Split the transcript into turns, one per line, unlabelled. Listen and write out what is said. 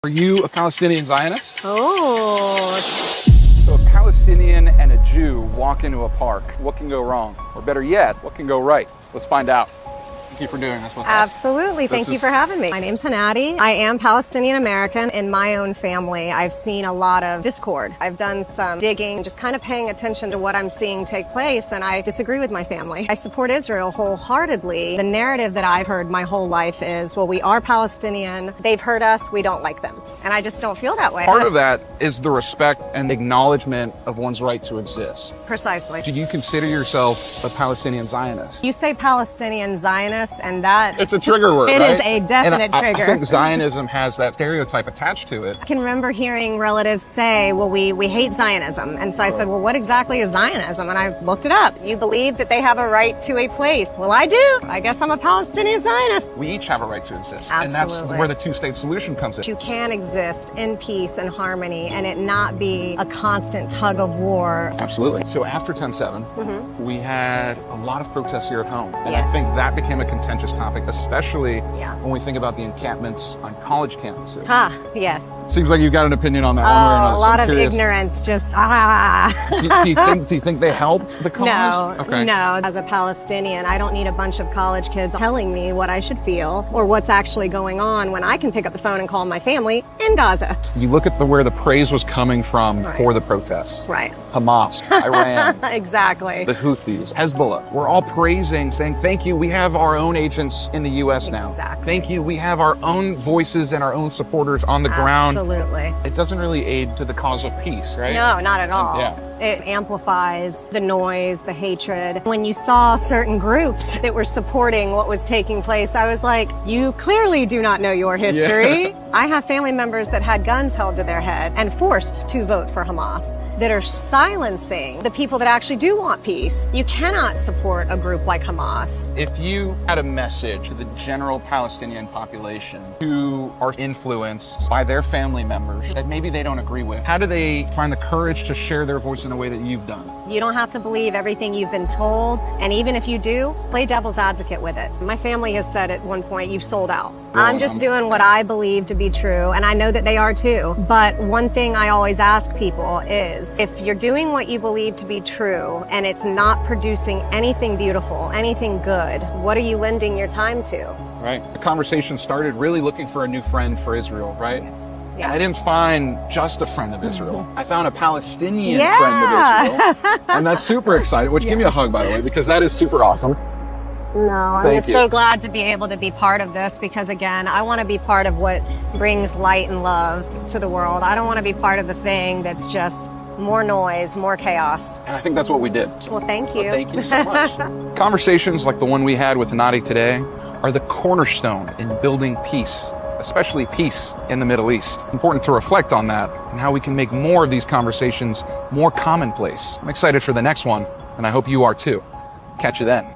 Are you a Palestinian Zionist?
Oh.
So a Palestinian and a Jew walk into a park. What can go wrong? Or better yet, what can go right? Let's find out. Thank you for doing this with us.
Absolutely. Thank you for having me. My name's Hanadi. I am Palestinian American. In my own family, I've seen a lot of discord. I've done some digging, just kind of paying attention to what I'm seeing take place, and I disagree with my family. I support Israel wholeheartedly. The narrative that I've heard my whole life is, well, we are Palestinian. They've hurt us. We don't like them. And I just don't feel that way.
Part of that is the respect and acknowledgement of one's right to exist.
Precisely.
Do you consider yourself a Palestinian Zionist?
You say Palestinian Zionist, and that...
It's a trigger word,
It
right?
is a definite trigger.
I think Zionism has that stereotype attached to it.
I can remember hearing relatives say, well, we hate Zionism. And so I said, well, what exactly is Zionism? And I looked it up. You believe that they have a right to a place. Well, I do. I guess I'm a Palestinian Zionist.
We each have a right to exist.
Absolutely.
And that's where the two-state solution comes in.
You can exist in peace and harmony and it not be a constant tug of war.
Absolutely. So after 10/7, we had a lot of protests here at home. And I
Yes.
think that became a contentious topic, especially
Yeah.
when we think about the encampments on college campuses.
Yes.
Seems like you've got an opinion on that one way or another.
A
So
lot
I'm
of
curious.
ignorance, just
Do you think they helped the cause?
No,
Okay.
no. As a Palestinian, I don't need a bunch of college kids telling me what I should feel or what's actually going on when I can pick up the phone and call my family in Gaza.
You look at where the praise was coming from for the protests.
Right.
Hamas, Iran,
Exactly.
the Houthis, Hezbollah. We're all praising, saying, thank you, we have our own agents in the U.S. now.
Exactly.
Thank you, we have our own voices and our own supporters on the ground.
Absolutely.
It doesn't really aid to the cause of peace, right?
No, not at all.
Yeah.
It amplifies the noise, the hatred. When you saw certain groups that were supporting what was taking place, I was like, you clearly do not know your history. I have family members that had guns held to their head and forced to vote for Hamas that are silencing the people that actually do want peace. You cannot support a group like Hamas.
If you had a message to the general Palestinian population who are influenced by their family members that maybe they don't agree with, how do they find the courage to share their voice in a way that you've done?
You don't have to believe everything you've been told, and even if you do, play devil's advocate with it. My family has said at one point, you've sold out. I'm just doing what I believe to be true, and I know that they are too. But one thing I always ask people is, if you're doing what you believe to be true, and it's not producing anything beautiful, anything good, what are you lending your time to?
Right. The conversation started really looking for a new friend for Israel, right?
Yes.
And I didn't find just a friend of Israel. I found a Palestinian
Yeah.
friend of Israel. And that's super exciting, which give me a hug, by the way, because that is super awesome.
No, I'm
Thank
just
you.
so glad to be able to be part of this because, again, I want to be part of what brings light and love to the world. I don't want to be part of the thing that's just more noise, more chaos.
And I think that's what we did.
Well, thank you.
Well, thank you so much. Conversations like the one we had with Hanadi today are the cornerstone in building peace, especially peace in the Middle East. Important to reflect on that and how we can make more of these conversations more commonplace. I'm excited for the next one, and I hope you are too. Catch you then.